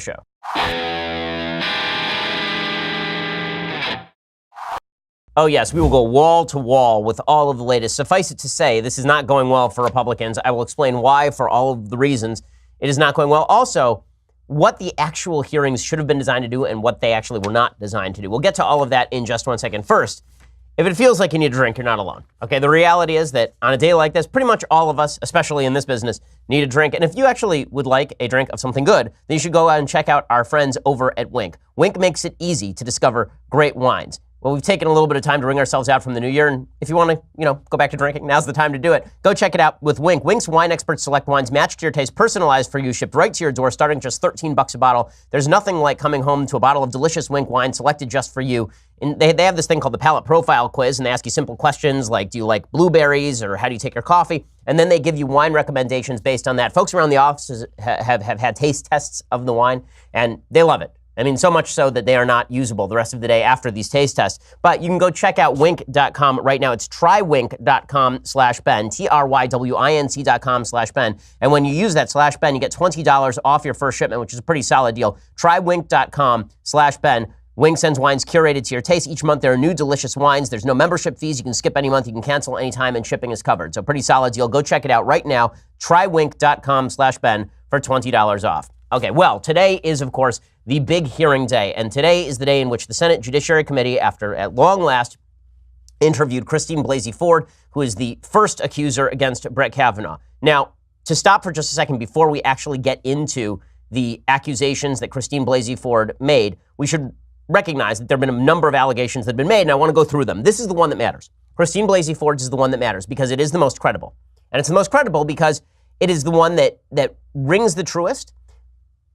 show. Oh, yes, we will go wall to wall with all of the latest. Suffice it to say, this is not going well for Republicans. I will explain why, for all of the reasons it is not going well. Also, what the actual hearings should have been designed to do and what they actually were not designed to do. We'll get to all of that in just 1 second. First, if it feels like you need a drink, you're not alone. Okay, the reality is that on a day like this, pretty much all of us, especially in this business, need a drink. And if you actually would like a drink of something good, then you should go out and check out our friends over at Winc. Winc makes it easy to discover great wines. Well, we've taken a little bit of time to wring ourselves out from the new year, and if you want to, go back to drinking, now's the time to do it. Go check it out with Winc. Winc's wine experts select wines matched to your taste, personalized for you, shipped right to your door, starting just $13 a bottle. There's nothing like coming home to a bottle of delicious Winc wine selected just for you. And they have this thing called the Palate Profile Quiz, and they ask you simple questions like, do you like blueberries, or how do you take your coffee? And then they give you wine recommendations based on that. Folks around the offices have had taste tests of the wine, and they love it. I mean, so much so that they are not usable the rest of the day after these taste tests. But you can go check out winc.com right now. It's trywinc.com/Ben, TRYWINC.com/Ben. And when you use that /Ben, you get $20 off your first shipment, which is a pretty solid deal. Trywinc.com/Ben. Winc sends wines curated to your taste. Each month there are new delicious wines. There's no membership fees. You can skip any month. You can cancel anytime, and shipping is covered. So pretty solid deal. Go check it out right now. Trywinc.com/Ben for $20 off. Okay, well, today is, of course, the big hearing day, and today is the day in which the Senate Judiciary Committee, after at long last, interviewed Christine Blasey Ford, who is the first accuser against Brett Kavanaugh. Now, to stop for just a second before we actually get into the accusations that Christine Blasey Ford made, we should recognize that there have been a number of allegations that have been made, and I want to go through them. This is the one that matters. Christine Blasey Ford is the one that matters because it is the most credible. And it's the most credible because it is the one that rings the truest.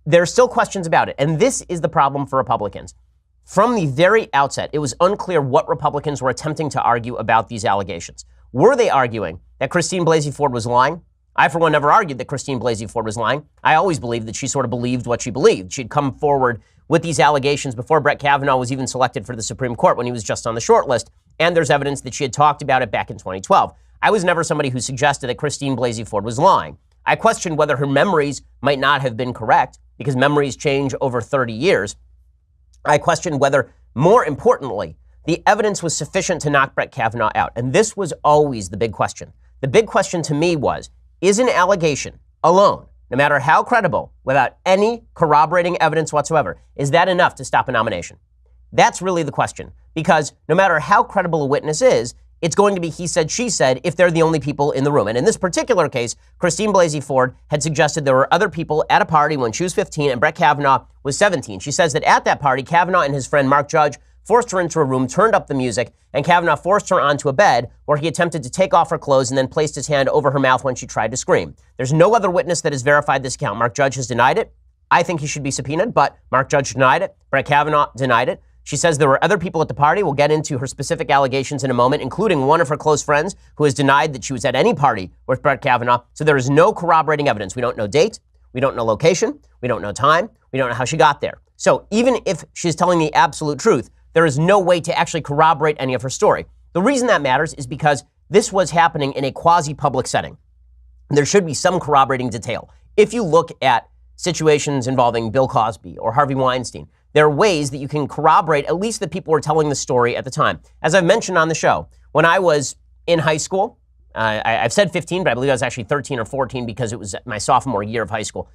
There are still questions about it, and this is the problem for Republicans. From the very outset, it was unclear what Republicans were attempting to argue about these allegations. Were they arguing that Christine Blasey Ford was lying? I, for one, never argued that Christine Blasey Ford was lying. I always believed that she sort of believed what she believed. She'd come forward with these allegations before Brett Kavanaugh was even selected for the Supreme Court when he was just on the short list, and there's evidence that she had talked about it back in 2012. I was never somebody who suggested that Christine Blasey Ford was lying. I questioned whether her memories might not have been correct, because memories change over 30 years. I questioned whether, more importantly, the evidence was sufficient to knock Brett Kavanaugh out. And this was always the big question. The big question to me was, is an allegation alone, no matter how credible, without any corroborating evidence whatsoever, is that enough to stop a nomination? That's really the question. Because no matter how credible a witness is, it's going to be he said, she said, if they're the only people in the room. And in this particular case, Christine Blasey Ford had suggested there were other people at a party when she was 15 and Brett Kavanaugh was 17. She says that at that party, Kavanaugh and his friend Mark Judge forced her into a room, turned up the music, and Kavanaugh forced her onto a bed where he attempted to take off her clothes and then placed his hand over her mouth when she tried to scream. There's no other witness that has verified this account. Mark Judge has denied it. I think he should be subpoenaed, but Mark Judge denied it. Brett Kavanaugh denied it. She says there were other people at the party. We'll get into her specific allegations in a moment, including one of her close friends who has denied that she was at any party with Brett Kavanaugh. So there is no corroborating evidence. We don't know date. We don't know location. We don't know time. We don't know how she got there. So even if she's telling the absolute truth, there is no way to actually corroborate any of her story. The reason that matters is because this was happening in a quasi-public setting. There should be some corroborating detail. If you look at situations involving Bill Cosby or Harvey Weinstein, there are ways that you can corroborate at least that people were telling the story at the time. As I've mentioned on the show, when I was in high school, I've said 15, but I believe I was actually 13 or 14 because it was my sophomore year of high school.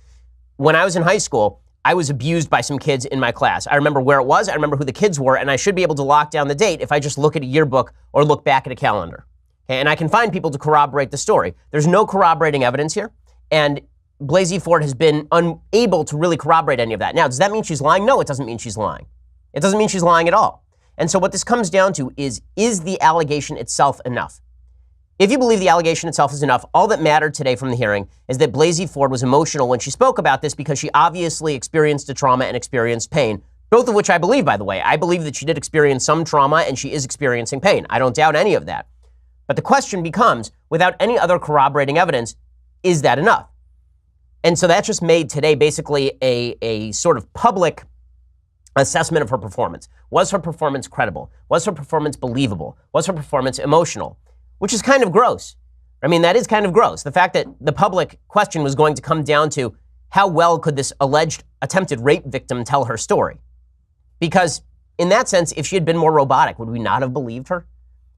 When I was in high school, I was abused by some kids in my class. I remember where it was, I remember who the kids were, and I should be able to lock down the date if I just look at a yearbook or look back at a calendar. Okay? And I can find people to corroborate the story. There's no corroborating evidence here, and Blasey Ford has been unable to really corroborate any of that. Now, does that mean she's lying? No, it doesn't mean she's lying. It doesn't mean she's lying at all. And so what this comes down to is the allegation itself enough? If you believe the allegation itself is enough, all that mattered today from the hearing is that Blasey Ford was emotional when she spoke about this because she obviously experienced a trauma and experienced pain, both of which I believe, by the way. I believe that she did experience some trauma and she is experiencing pain. I don't doubt any of that. But the question becomes, without any other corroborating evidence, is that enough? And so that just made today basically a sort of public assessment of her performance. Was her performance credible? Was her performance believable? Was her performance emotional? Which is kind of gross. I mean, that is kind of gross. The fact that the public question was going to come down to how well could this alleged attempted rape victim tell her story. Because in that sense, if she had been more robotic, would we not have believed her?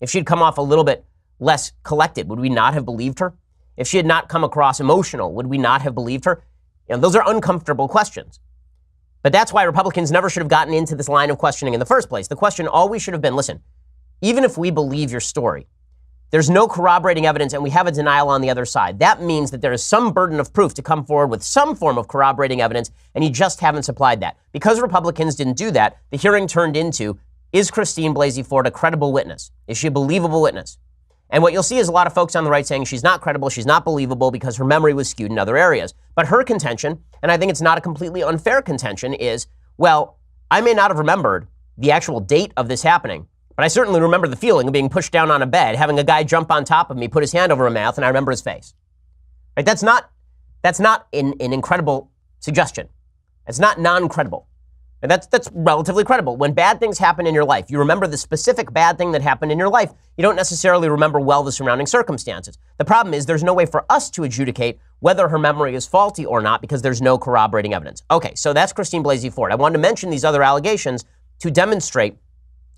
If she had come off a little bit less collected, would we not have believed her? If she had not come across emotional, would we not have believed her? Those are uncomfortable questions. But that's why Republicans never should have gotten into this line of questioning in the first place. The question always should have been, listen, even if we believe your story, there's no corroborating evidence and we have a denial on the other side. That means that there is some burden of proof to come forward with some form of corroborating evidence, and you just haven't supplied that. Because Republicans didn't do that, the hearing turned into, is Christine Blasey Ford a credible witness? Is she a believable witness? And what you'll see is a lot of folks on the right saying she's not credible, she's not believable because her memory was skewed in other areas. But her contention, and I think it's not a completely unfair contention, is, well, I may not have remembered the actual date of this happening, but I certainly remember the feeling of being pushed down on a bed, having a guy jump on top of me, put his hand over my mouth, and I remember his face. Right? That's not an incredible suggestion. It's not non-credible. And that's relatively credible. When bad things happen in your life, you remember the specific bad thing that happened in your life. You don't necessarily remember well the surrounding circumstances. The problem is there's no way for us to adjudicate whether her memory is faulty or not because there's no corroborating evidence. Okay, so that's Christine Blasey Ford. I wanted to mention these other allegations to demonstrate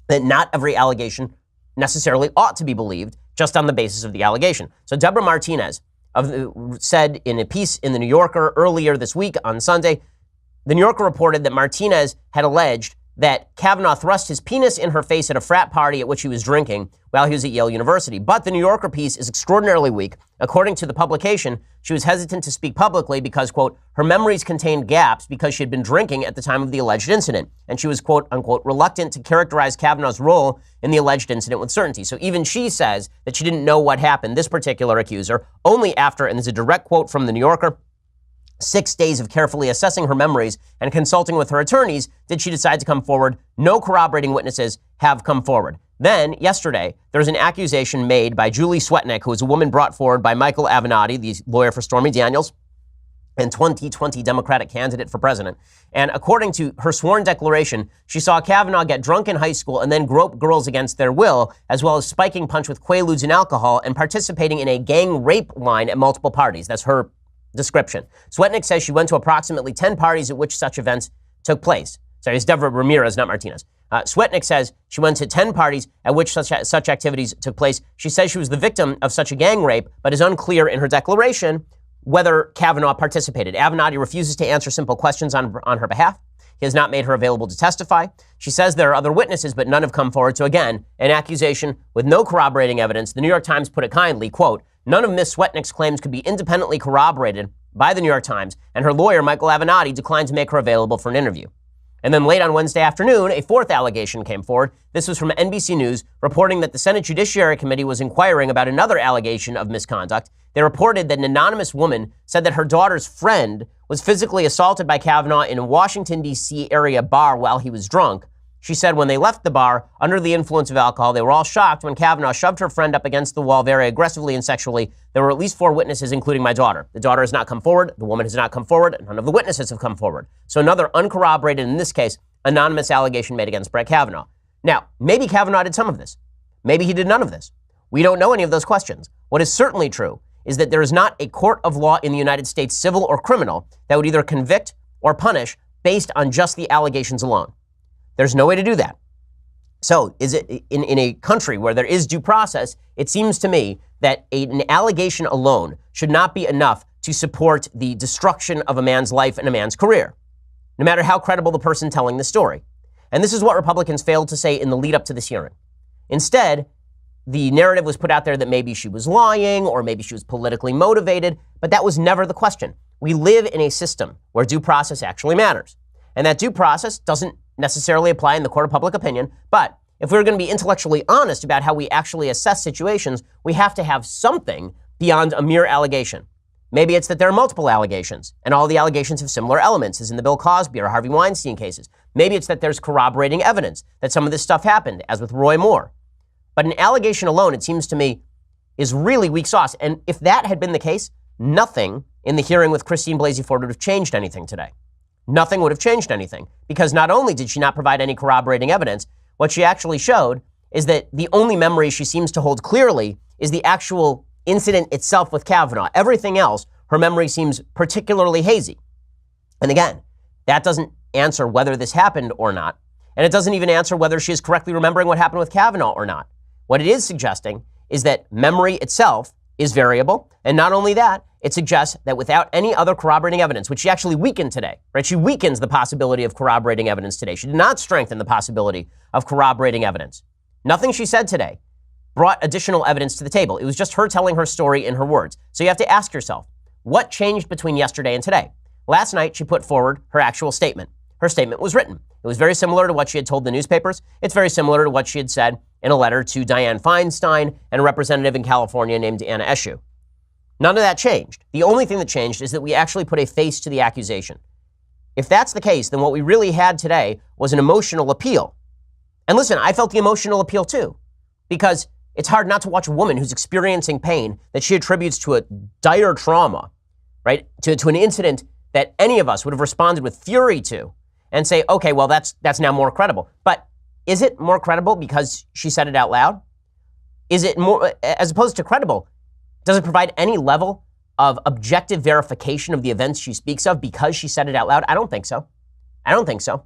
that not every allegation necessarily ought to be believed just on the basis of the allegation. So Deborah Martinez said in a piece in The New Yorker earlier this week on Sunday, The New Yorker reported that Martinez had alleged that Kavanaugh thrust his penis in her face at a frat party at which he was drinking while he was at Yale University. But the New Yorker piece is extraordinarily weak. According to the publication, she was hesitant to speak publicly because, quote, her memories contained gaps because she had been drinking at the time of the alleged incident. And she was, quote, unquote, reluctant to characterize Kavanaugh's role in the alleged incident with certainty. So even she says that she didn't know what happened, this particular accuser, only after, and there's a direct quote from the New Yorker, 6 days of carefully assessing her memories and consulting with her attorneys did she decide to come forward. No corroborating witnesses have come forward. Then, yesterday, there was an accusation made by Julie Swetnick, who is a woman brought forward by Michael Avenatti, the lawyer for Stormy Daniels, and 2020 Democratic candidate for president. And according to her sworn declaration, she saw Kavanaugh get drunk in high school and then grope girls against their will, as well as spiking punch with Quaaludes and alcohol and participating in a gang rape line at multiple parties. That's her description. Swetnick says she went to approximately 10 parties at which such events took place. Sorry, it's Deborah Ramirez, not Martinez. Swetnick says she went to 10 parties at which such activities took place. She says she was the victim of such a gang rape, but is unclear in her declaration whether Kavanaugh participated. Avenatti refuses to answer simple questions on her behalf. He has not made her available to testify. She says there are other witnesses, but none have come forward. So again, an accusation with no corroborating evidence. The New York Times put it kindly, quote, none of Ms. Swetnick's claims could be independently corroborated by the New York Times, and her lawyer, Michael Avenatti, declined to make her available for an interview. And then late on Wednesday afternoon, a fourth allegation came forward. This was from NBC News, reporting that the Senate Judiciary Committee was inquiring about another allegation of misconduct. They reported that an anonymous woman said that her daughter's friend was physically assaulted by Kavanaugh in a Washington, D.C. area bar while he was drunk. She said when they left the bar under the influence of alcohol, they were all shocked when Kavanaugh shoved her friend up against the wall very aggressively and sexually. There were at least 4 witnesses, including my daughter. The daughter has not come forward. The woman has not come forward. None of the witnesses have come forward. So another uncorroborated, in this case, anonymous allegation made against Brett Kavanaugh. Now, maybe Kavanaugh did some of this. Maybe he did none of this. We don't know any of those questions. What is certainly true is that there is not a court of law in the United States, civil or criminal, that would either convict or punish based on just the allegations alone. There's no way to do that. So is it in a country where there is due process, it seems to me that an allegation alone should not be enough to support the destruction of a man's life and a man's career, no matter how credible the person telling the story. And this is what Republicans failed to say in the lead up to this hearing. Instead, the narrative was put out there that maybe she was lying or maybe she was politically motivated, but that was never the question. We live in a system where due process actually matters. And that due process doesn't necessarily apply in the court of public opinion, but if we're going to be intellectually honest about how we actually assess situations, we have to have something beyond a mere allegation. Maybe it's that there are multiple allegations, and all the allegations have similar elements, as in the Bill Cosby or Harvey Weinstein cases. Maybe it's that there's corroborating evidence that some of this stuff happened, as with Roy Moore. But an allegation alone, it seems to me, is really weak sauce. And if that had been the case, nothing in the hearing with Christine Blasey Ford would have changed anything today. Nothing would have changed anything, because not only did she not provide any corroborating evidence, what she actually showed is that the only memory she seems to hold clearly is the actual incident itself with Kavanaugh. Everything else, her memory seems particularly hazy. And again, That doesn't answer whether this happened or not. And it doesn't even answer whether she is correctly remembering what happened with Kavanaugh or not. What it is suggesting is that memory itself is variable. And not only that, it suggests that without any other corroborating evidence, which she actually weakened today, right? She weakens the possibility of corroborating evidence today. She did not strengthen the possibility of corroborating evidence. Nothing she said today brought additional evidence to the table. It was just her telling her story in her words. So you have to ask yourself, what changed between yesterday and today? Last night, she put forward her actual statement. Her statement was written. It was very similar to what she had told the newspapers. It's very similar to what she had said in a letter to Dianne Feinstein and a representative in California named Anna Eshoo. None of that changed. The only thing that changed is that we actually put a face to the accusation. If that's the case, then what we really had today was an emotional appeal. And listen, I felt the emotional appeal too, because it's hard not to watch a woman who's experiencing pain that she attributes to a dire trauma, right? To an incident that any of us would have responded with fury to and say, okay, well, that's now more credible. But is it more credible because she said it out loud? Is it more, as opposed to credible, does it provide any level of objective verification of the events she speaks of because she said it out loud? I don't think so. I don't think so.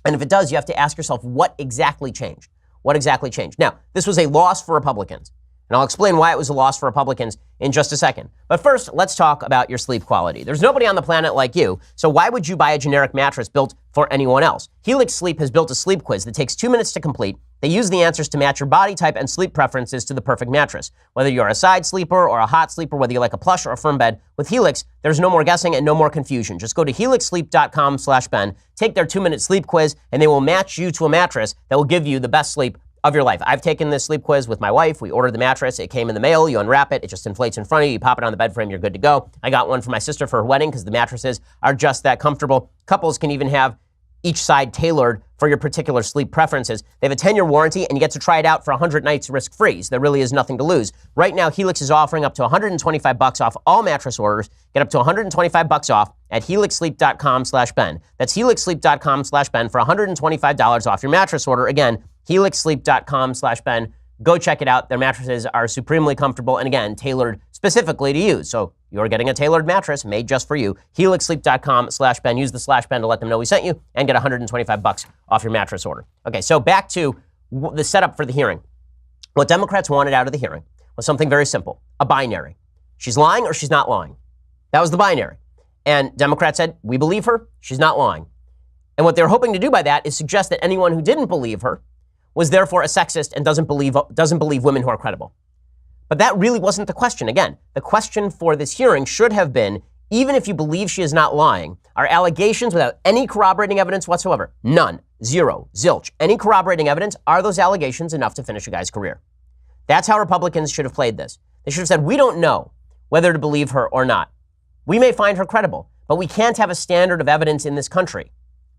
And if it does, you have to ask yourself what exactly changed. What exactly changed? Now, this was a loss for Republicans, and I'll explain why it was a loss for Republicans in just a second. But first, let's talk about your sleep quality. There's nobody on the planet like you, so why would you buy a generic mattress built for anyone else? Helix Sleep has built a sleep quiz that takes 2 minutes to complete. They use the answers to match your body type and sleep preferences to the perfect mattress. Whether you're a side sleeper or a hot sleeper, whether you like a plush or a firm bed, with Helix, there's no more guessing and no more confusion. Just go to helixsleep.com/Ben, take their 2-minute sleep quiz, and they will match you to a mattress that will give you the best sleep of your life. I've taken this sleep quiz with my wife. We ordered the mattress. It came in the mail. You unwrap it. It just inflates in front of you. You pop it on the bed frame. You're good to go. I got one for my sister for her wedding because the mattresses are just that comfortable. Couples can even have each side tailored for your particular sleep preferences. They have a 10-year warranty, and you get to try it out for 100 nights risk-free. So there really is nothing to lose. Right now, Helix is offering up to $125 off all mattress orders. Get up to $125 off at helixsleep.com/Ben. That's helixsleep.com/Ben for $125 off your mattress order. Again, helixsleep.com/Ben. Go check it out. Their mattresses are supremely comfortable and, again, tailored specifically to you. So you're getting a tailored mattress made just for you. helixsleep.com/Ben. Use the /Ben to let them know we sent you and get $125 off your mattress order. Okay, so back to the setup for the hearing. What Democrats wanted out of the hearing was something very simple, a binary. She's lying or she's not lying. That was the binary. And Democrats said, we believe her, she's not lying. And what they're hoping to do by that is suggest that anyone who didn't believe her was therefore a sexist and doesn't believe women who are credible. But that really wasn't the question. Again, the question for this hearing should have been, even if you believe she is not lying, are allegations without any corroborating evidence whatsoever? None. Zero. Zilch. Any corroborating evidence? Are those allegations enough to finish a guy's career? That's how Republicans should have played this. They should have said, we don't know whether to believe her or not. We may find her credible, but we can't have a standard of evidence in this country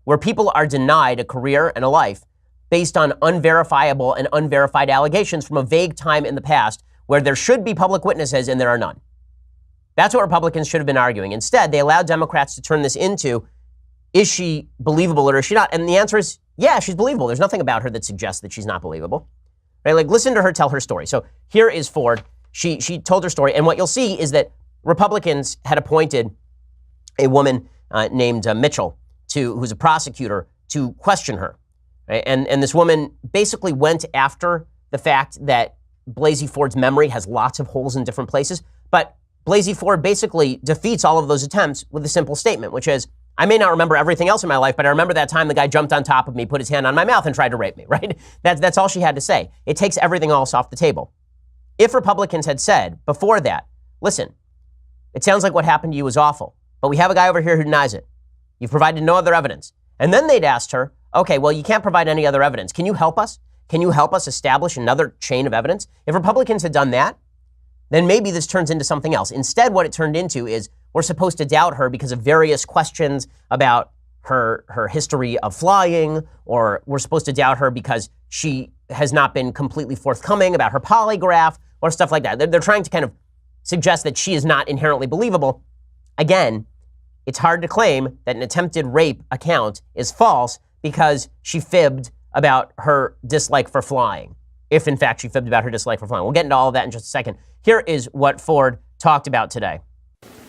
where people are denied a career and a life based on unverifiable and unverified allegations from a vague time in the past where there should be public witnesses and there are none. That's what Republicans should have been arguing. Instead, they allowed Democrats to turn this into, is she believable or is she not? And the answer is, yeah, she's believable. There's nothing about her that suggests that she's not believable. Right? Like, listen to her tell her story. So here is Ford. She told her story. And what you'll see is that Republicans had appointed a woman named Mitchell, who's a prosecutor, to question her. Right? And this woman basically went after the fact that Blasey Ford's memory has lots of holes in different places. But Blasey Ford basically defeats all of those attempts with a simple statement, which is, I may not remember everything else in my life, but I remember that time the guy jumped on top of me, put his hand on my mouth, and tried to rape me, right? That's all she had to say. It takes everything else off the table. If Republicans had said before that, listen, it sounds like what happened to you was awful, but we have a guy over here who denies it. You've provided no other evidence. And then they'd asked her, okay, well, you can't provide any other evidence. Can you help us? Can you help us establish another chain of evidence? If Republicans had done that, then maybe this turns into something else. Instead, what it turned into is we're supposed to doubt her because of various questions about her history of flying, or we're supposed to doubt her because she has not been completely forthcoming about her polygraph or stuff like that. They're trying to kind of suggest that she is not inherently believable. Again, it's hard to claim that an attempted rape account is false because she fibbed about her dislike for flying, if in fact she fibbed about her dislike for flying. We'll get into all of that in just a second. Here is what Ford talked about today.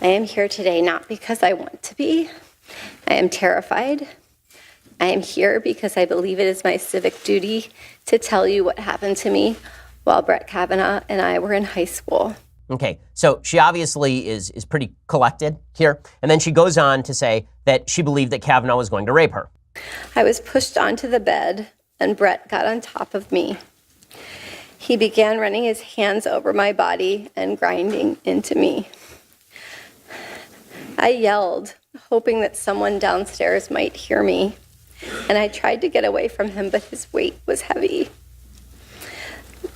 I am here today not because I want to be, I am terrified. I am here because I believe it is my civic duty to tell you what happened to me while Brett Kavanaugh and I were in high school. Okay, so she obviously is pretty collected here. And then she goes on to say that she believed that Kavanaugh was going to rape her. I was pushed onto the bed and Brett got on top of me. He began running his hands over my body and grinding into me. I yelled, hoping that someone downstairs might hear me, and I tried to get away from him, but his weight was heavy.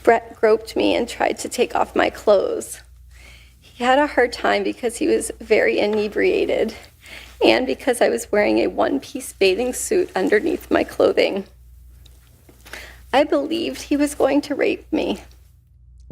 Brett groped me and tried to take off my clothes. He had a hard time because he was very inebriated and because I was wearing a one-piece bathing suit underneath my clothing. I believed he was going to rape me.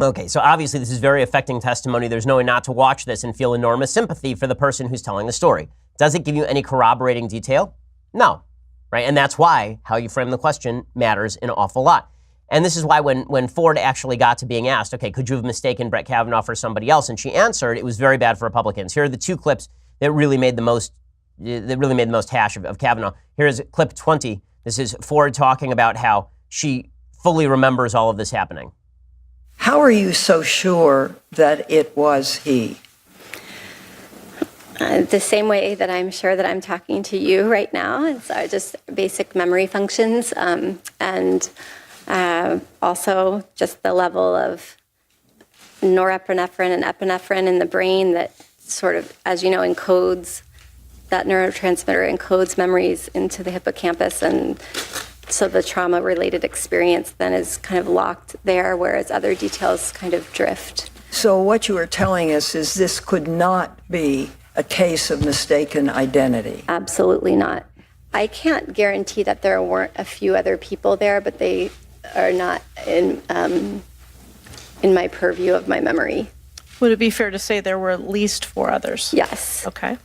Okay, so obviously this is very affecting testimony. There's no way not to watch this and feel enormous sympathy for the person who's telling the story. Does it give you any corroborating detail? No, right? And that's why how you frame the question matters an awful lot. And this is why when Ford actually got to being asked, okay, could you have mistaken Brett Kavanaugh for somebody else? And she answered, it was very bad for Republicans. Here are the two clips that really made the most hash of Kavanaugh. Here's clip 20. This is Ford talking about how she fully remembers all of this happening. How are you so sure that it was he? The same way that I'm sure that I'm talking to you right now. It's just basic memory functions, and also just the level of norepinephrine and epinephrine in the brain that sort of, as you know, encodes, that neurotransmitter encodes memories into the hippocampus, and so the trauma-related experience then is kind of locked there, whereas other details kind of drift. So what you are telling us is this could not be a case of mistaken identity? Absolutely not. I can't guarantee that there weren't a few other people there, but they are not in my purview of my memory. Would it be fair to say there were at least 4 others? Yes. Okay.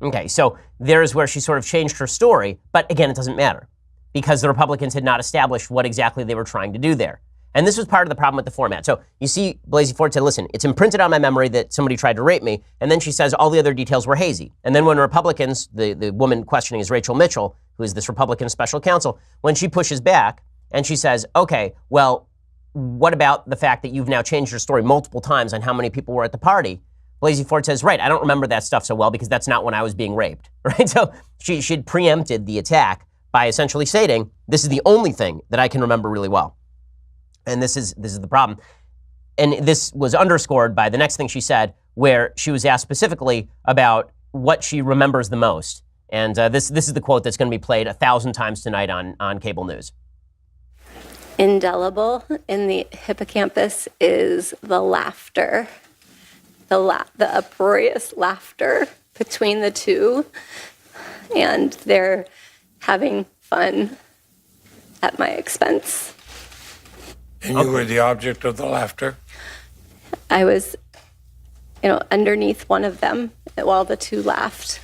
Okay, so there's where she sort of changed her story, but again, it doesn't matter because the Republicans had not established what exactly they were trying to do there. And this was part of the problem with the format. So you see, Blasey Ford said, listen, it's imprinted on my memory that somebody tried to rape me. And then she says all the other details were hazy. And then when Republicans, the woman questioning is Rachel Mitchell, who is this Republican special counsel, when she pushes back and she says, okay, well, what about the fact that you've now changed your story multiple times on how many people were at the party? Blasey Ford says, right, I don't remember that stuff so well because that's not when I was being raped, right? So she'd preempted the attack by essentially stating, this is the only thing that I can remember really well. And this is the problem. And this was underscored by the next thing she said, where she was asked specifically about what she remembers the most. And this is the quote that's going to be played 1,000 times tonight on cable news. Indelible in the hippocampus is the laughter, the uproarious laughter between the two, and they're having fun at my expense. And you were the object of the laughter? I was, underneath one of them while the two laughed.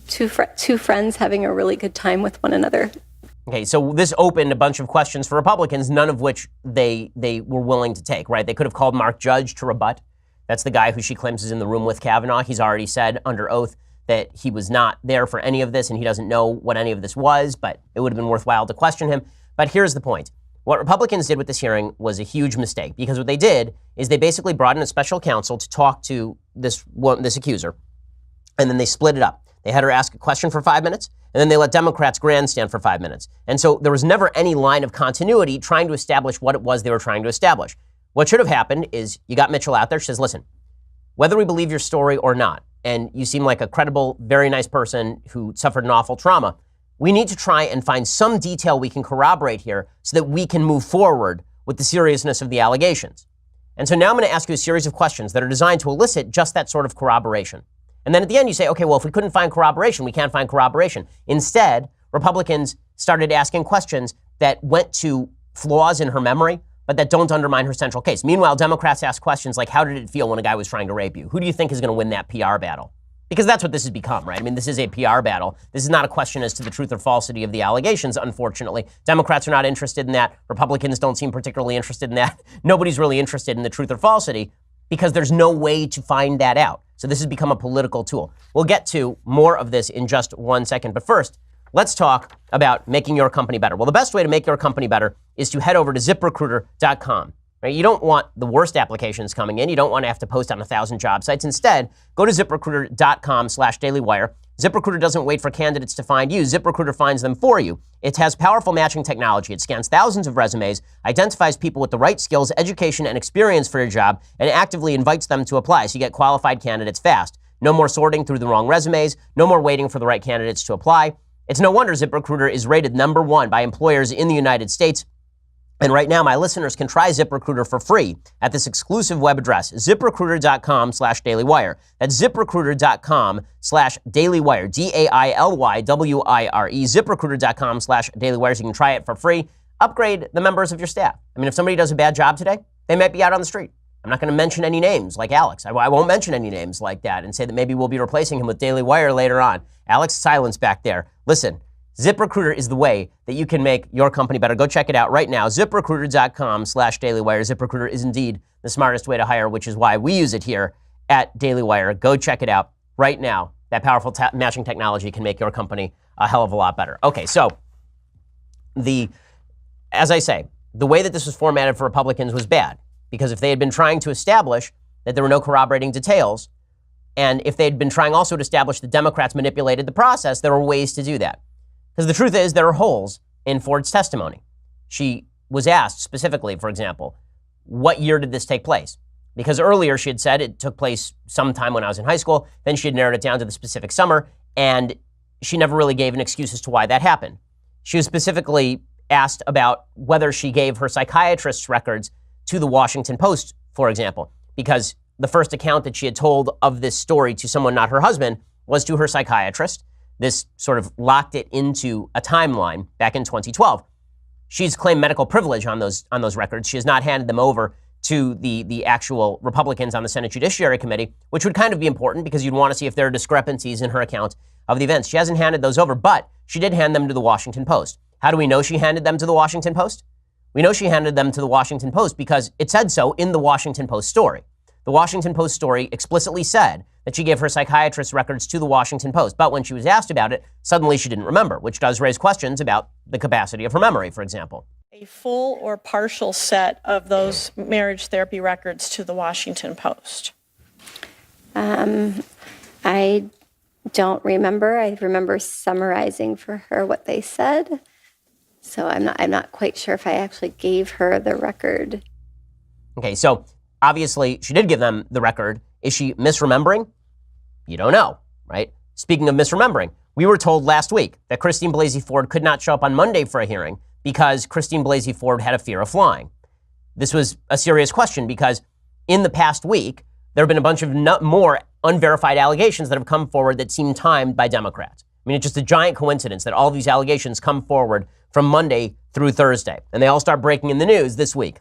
Two friends having a really good time with one another. Okay, so this opened a bunch of questions for Republicans, none of which they were willing to take, right? They could have called Mark Judge to rebut. That's the guy who she claims is in the room with Kavanaugh. He's already said under oath that he was not there for any of this and he doesn't know what any of this was, but it would have been worthwhile to question him. But here's the point. What Republicans did with this hearing was a huge mistake because what they did is they basically brought in a special counsel to talk to this accuser, and then they split it up. They had her ask a question for 5 minutes, and then they let Democrats grandstand for 5 minutes. And so there was never any line of continuity trying to establish what it was they were trying to establish. What should have happened is you got Mitchell out there. She says, listen, whether we believe your story or not, and you seem like a credible, very nice person who suffered an awful trauma, we need to try and find some detail we can corroborate here so that we can move forward with the seriousness of the allegations. And so now I'm going to ask you a series of questions that are designed to elicit just that sort of corroboration. And then at the end you say, okay, well, if we couldn't find corroboration, we can't find corroboration. Instead, Republicans started asking questions that went to flaws in her memory, but that don't undermine her central case. Meanwhile, Democrats ask questions like, how did it feel when a guy was trying to rape you? Who do you think is going to win that PR battle? Because that's what this has become, right? I mean, this is a PR battle. This is not a question as to the truth or falsity of the allegations, unfortunately. Democrats are not interested in that. Republicans don't seem particularly interested in that. Nobody's really interested in the truth or falsity because there's no way to find that out. So this has become a political tool. We'll get to more of this in just 1 second. But first, let's talk about making your company better. Well, the best way to make your company better is to head over to ZipRecruiter.com. Right? You don't want the worst applications coming in. You don't want to have to post on 1,000 job sites. Instead, go to ZipRecruiter.com/dailywire. ZipRecruiter doesn't wait for candidates to find you. ZipRecruiter finds them for you. It has powerful matching technology. It scans thousands of resumes, identifies people with the right skills, education, and experience for your job, and actively invites them to apply so you get qualified candidates fast. No more sorting through the wrong resumes. No more waiting for the right candidates to apply. It's no wonder ZipRecruiter is rated #1 by employers in the United States. And right now, my listeners can try ZipRecruiter for free at this exclusive web address, ZipRecruiter.com/dailywire. That's ZipRecruiter.com/dailywire, DAILYWIRE, ZipRecruiter.com/dailywire. So you can try it for free. Upgrade the members of your staff. I mean, if somebody does a bad job today, they might be out on the street. I'm not going to mention any names like Alex. I won't mention any names like that and say that maybe we'll be replacing him with Daily Wire later on. Alex, silence back there. Listen. ZipRecruiter is the way that you can make your company better. Go check it out right now. ZipRecruiter.com/dailywire. ZipRecruiter is indeed the smartest way to hire, which is why we use it here at Daily Wire. Go check it out right now. That powerful matching technology can make your company a hell of a lot better. Okay, so as I say, the way that this was formatted for Republicans was bad, because if they had been trying to establish that there were no corroborating details, and if they had been trying also to establish that Democrats manipulated the process, there were ways to do that. Because the truth is, there are holes in Ford's testimony. She was asked specifically, for example, what year did this take place? Because earlier she had said it took place sometime when I was in high school. Then she had narrowed it down to the specific summer, and she never really gave an excuse as to why that happened. She was specifically asked about whether she gave her psychiatrist's records to the Washington Post, for example, because the first account that she had told of this story to someone not her husband was to her psychiatrist. This sort of locked it into a timeline back in 2012. She's claimed medical privilege on those records. She has not handed them over to the actual Republicans on the Senate Judiciary Committee, which would kind of be important because you'd want to see if there are discrepancies in her account of the events. She hasn't handed those over, but she did hand them to the Washington Post. How do we know she handed them to the Washington Post? We know she handed them to the Washington Post because it said so in the Washington Post story. The Washington Post story explicitly said that she gave her psychiatrist's records to the Washington Post. But when she was asked about it, suddenly she didn't remember, which does raise questions about the capacity of her memory, for example. A full or partial set of those marriage therapy records to the Washington Post? I don't remember. I remember summarizing for her what they said. So I'm not quite sure if I actually gave her the record. Okay, so obviously she did give them the record. Is she misremembering? You don't know, right? Speaking of misremembering, we were told last week that Christine Blasey Ford could not show up on Monday for a hearing because Christine Blasey Ford had a fear of flying. This was a serious question because in the past week, there have been a bunch of more unverified allegations that have come forward that seem timed by Democrats. I mean, it's just a giant coincidence that all these allegations come forward from Monday through Thursday, and they all start breaking in the news this week.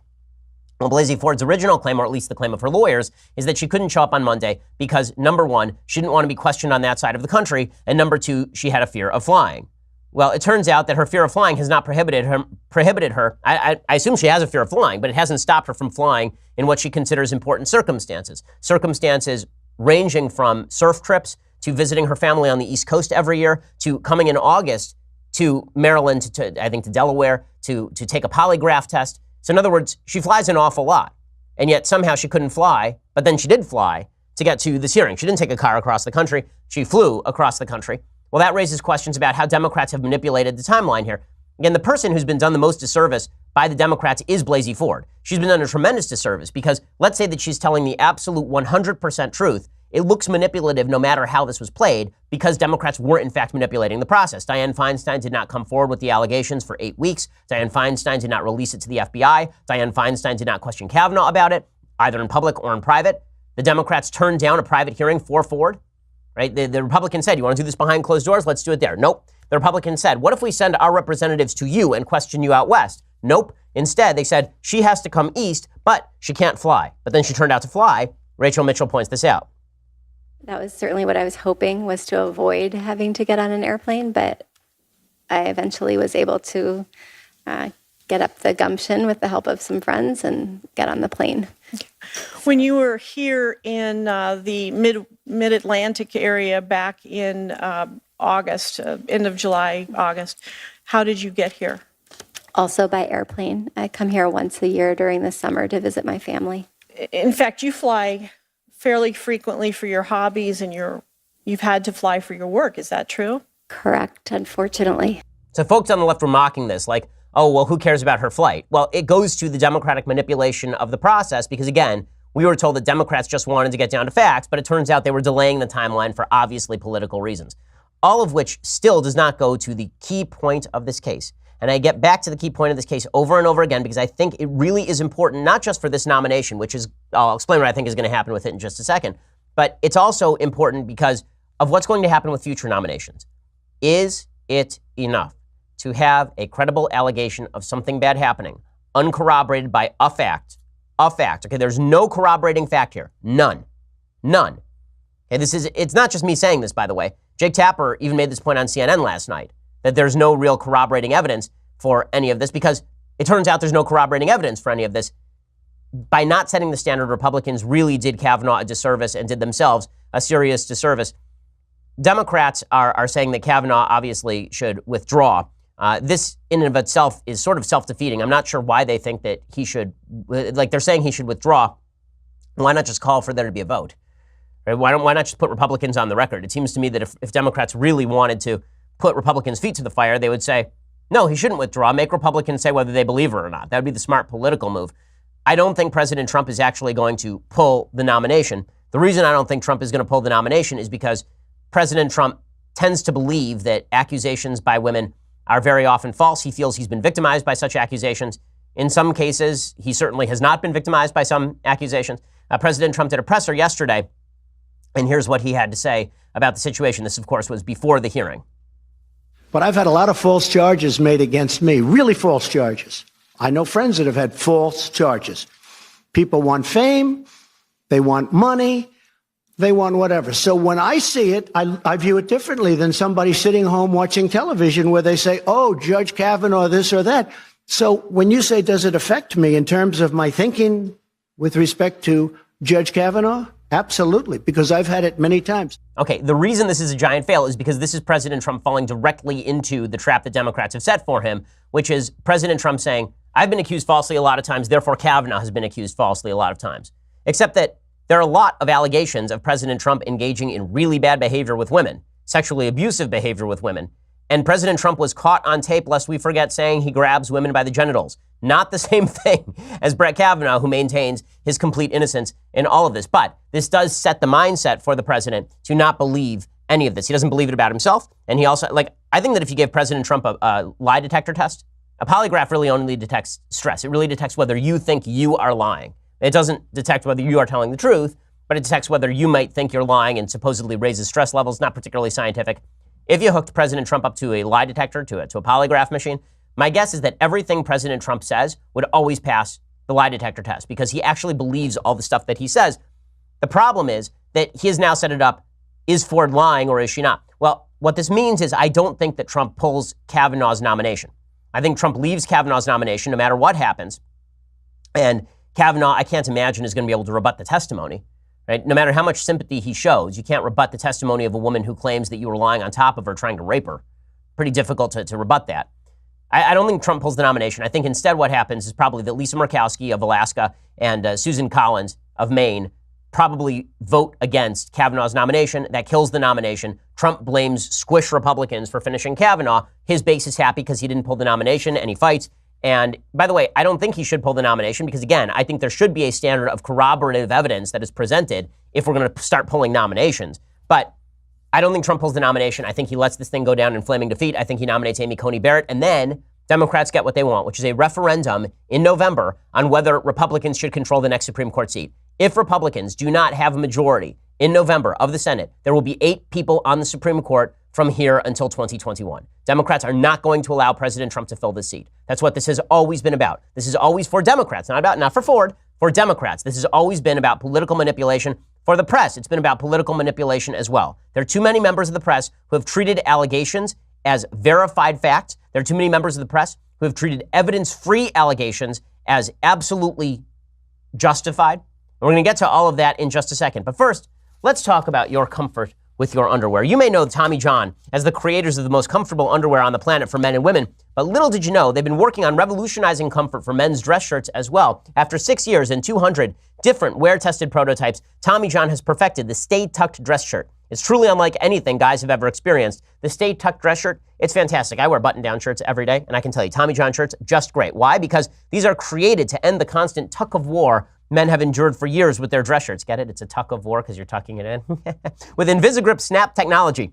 Well, Blasey Ford's original claim, or at least the claim of her lawyers, is that she couldn't show up on Monday because, number one, she didn't want to be questioned on that side of the country, and number two, she had a fear of flying. Well, it turns out that her fear of flying has not prohibited her. I assume she has a fear of flying, but it hasn't stopped her from flying in what she considers important circumstances. Circumstances ranging from surf trips to visiting her family on the East Coast every year to coming in August to Maryland, to Delaware, to take a polygraph test. So in other words, she flies an awful lot, and yet somehow she couldn't fly, but then she did fly to get to this hearing. She didn't take a car across the country. She flew across the country. Well, that raises questions about how Democrats have manipulated the timeline here. Again, the person who's been done the most disservice by the Democrats is Blasey Ford. She's been done a tremendous disservice because let's say that she's telling the absolute 100% truth. It looks manipulative no matter how this was played because Democrats were in fact manipulating the process. Dianne Feinstein did not come forward with the allegations for 8 weeks. Dianne Feinstein did not release it to the FBI. Dianne Feinstein did not question Kavanaugh about it, either in public or in private. The Democrats turned down a private hearing for Ford, right? The Republicans said, you want to do this behind closed doors? Let's do it there. Nope. The Republicans said, what if we send our representatives to you and question you out west? Nope. Instead, they said, she has to come east, but she can't fly. But then she turned out to fly. Rachel Mitchell points this out. That was certainly what I was hoping, was to avoid having to get on an airplane, but I eventually was able to get up the gumption with the help of some friends and get on the plane. When you were here in the mid-Atlantic area back in August, end of July, August, how did you get here? Also by airplane. I come here once a year during the summer to visit my family. In fact, you fly fairly frequently for your hobbies, and you've had to fly for your work. Is that true? Correct, unfortunately. So folks on the left were mocking this, like, oh, well, who cares about her flight? Well, it goes to the Democratic manipulation of the process because, again, we were told that Democrats just wanted to get down to facts, but it turns out they were delaying the timeline for obviously political reasons, all of which still does not go to the key point of this case. And I get back to the key point of this case over and over again because I think it really is important, not just for this nomination, which is, I'll explain what I think is going to happen with it in just a second, but it's also important because of what's going to happen with future nominations. Is it enough to have a credible allegation of something bad happening, uncorroborated by a fact? Okay, there's no corroborating fact here. None. Okay, it's not just me saying this, by the way. Jake Tapper even made this point on CNN last night, that there's no real corroborating evidence for any of this because it turns out there's no corroborating evidence for any of this. By not setting the standard, Republicans really did Kavanaugh a disservice and did themselves a serious disservice. Democrats are saying that Kavanaugh obviously should withdraw. This in and of itself is sort of self-defeating. I'm not sure why they think that he should, like they're saying he should withdraw. Why not just call for there to be a vote? Right? Why not just put Republicans on the record? It seems to me that if Democrats really wanted to put Republicans' feet to the fire, they would say, no, he shouldn't withdraw. Make Republicans say whether they believe it or not. That would be the smart political move. I don't think President Trump is actually going to pull the nomination. The reason I don't think Trump is going to pull the nomination is because President Trump tends to believe that accusations by women are very often false. He feels he's been victimized by such accusations. In some cases, he certainly has not been victimized by some accusations. President Trump did a presser yesterday, and here's what he had to say about the situation. This, of course, was before the hearing. But I've had a lot of false charges made against me, really false charges. I know friends that have had false charges. People want fame, they want money, they want whatever. So when I see it, I view it differently than somebody sitting home watching television where they say, oh, Judge Kavanaugh, this or that. So when you say, does it affect me in terms of my thinking with respect to Judge Kavanaugh? Absolutely, because I've had it many times. Okay, the reason this is a giant fail is because this is President Trump falling directly into the trap that Democrats have set for him, which is President Trump saying, I've been accused falsely a lot of times, therefore Kavanaugh has been accused falsely a lot of times. Except that there are a lot of allegations of President Trump engaging in really bad behavior with women, sexually abusive behavior with women. And President Trump was caught on tape, lest we forget, saying he grabs women by the genitals. Not the same thing as Brett Kavanaugh, who maintains his complete innocence in all of this. But this does set the mindset for the president to not believe any of this. He doesn't believe it about himself. And he also, I think that if you give President Trump a lie detector test, a polygraph really only detects stress. It really detects whether you think you are lying. It doesn't detect whether you are telling the truth, but it detects whether you might think you're lying and supposedly raises stress levels. Not particularly scientific. If you hooked President Trump up to a lie detector, to a polygraph machine, my guess is that everything President Trump says would always pass the lie detector test because he actually believes all the stuff that he says. The problem is that he has now set it up, is Ford lying or is she not? Well, what this means is I don't think that Trump pulls Kavanaugh's nomination. I think Trump leaves Kavanaugh's nomination no matter what happens. And Kavanaugh, I can't imagine, is going to be able to rebut the testimony. Right? No matter how much sympathy he shows, you can't rebut the testimony of a woman who claims that you were lying on top of her trying to rape her. Pretty difficult to rebut that. I don't think Trump pulls the nomination. I think instead what happens is probably that Lisa Murkowski of Alaska and Susan Collins of Maine probably vote against Kavanaugh's nomination. That kills the nomination. Trump blames squish Republicans for finishing Kavanaugh. His base is happy because he didn't pull the nomination and he fights. And by the way, I don't think he should pull the nomination because, again, I think there should be a standard of corroborative evidence that is presented if we're going to start pulling nominations. But I don't think Trump pulls the nomination. I think he lets this thing go down in flaming defeat. I think he nominates Amy Coney Barrett. And then Democrats get what they want, which is a referendum in November on whether Republicans should control the next Supreme Court seat. If Republicans do not have a majority in November of the Senate, there will be 8 people on the Supreme Court from here until 2021. Democrats are not going to allow President Trump to fill this seat. That's what this has always been about. This is always for Democrats, not for Ford, for Democrats. This has always been about political manipulation. For the press, it's been about political manipulation as well. There are too many members of the press who have treated allegations as verified facts. There are too many members of the press who have treated evidence-free allegations as absolutely justified. We're going to get to all of that in just a second. But first, let's talk about your comfort with your underwear. You may know Tommy John as the creators of the most comfortable underwear on the planet for men and women, but little did you know, they've been working on revolutionizing comfort for men's dress shirts as well. After 6 years and 200 different wear-tested prototypes, Tommy John has perfected the Stay Tucked dress shirt. It's truly unlike anything guys have ever experienced. The Stay Tucked dress shirt, it's fantastic. I wear button-down shirts every day, and I can tell you, Tommy John shirts, just great. Why? Because these are created to end the constant tuck of war men have endured for years with their dress shirts. Get it? It's a tuck of war because you're tucking it in. With Invisigrip Snap technology,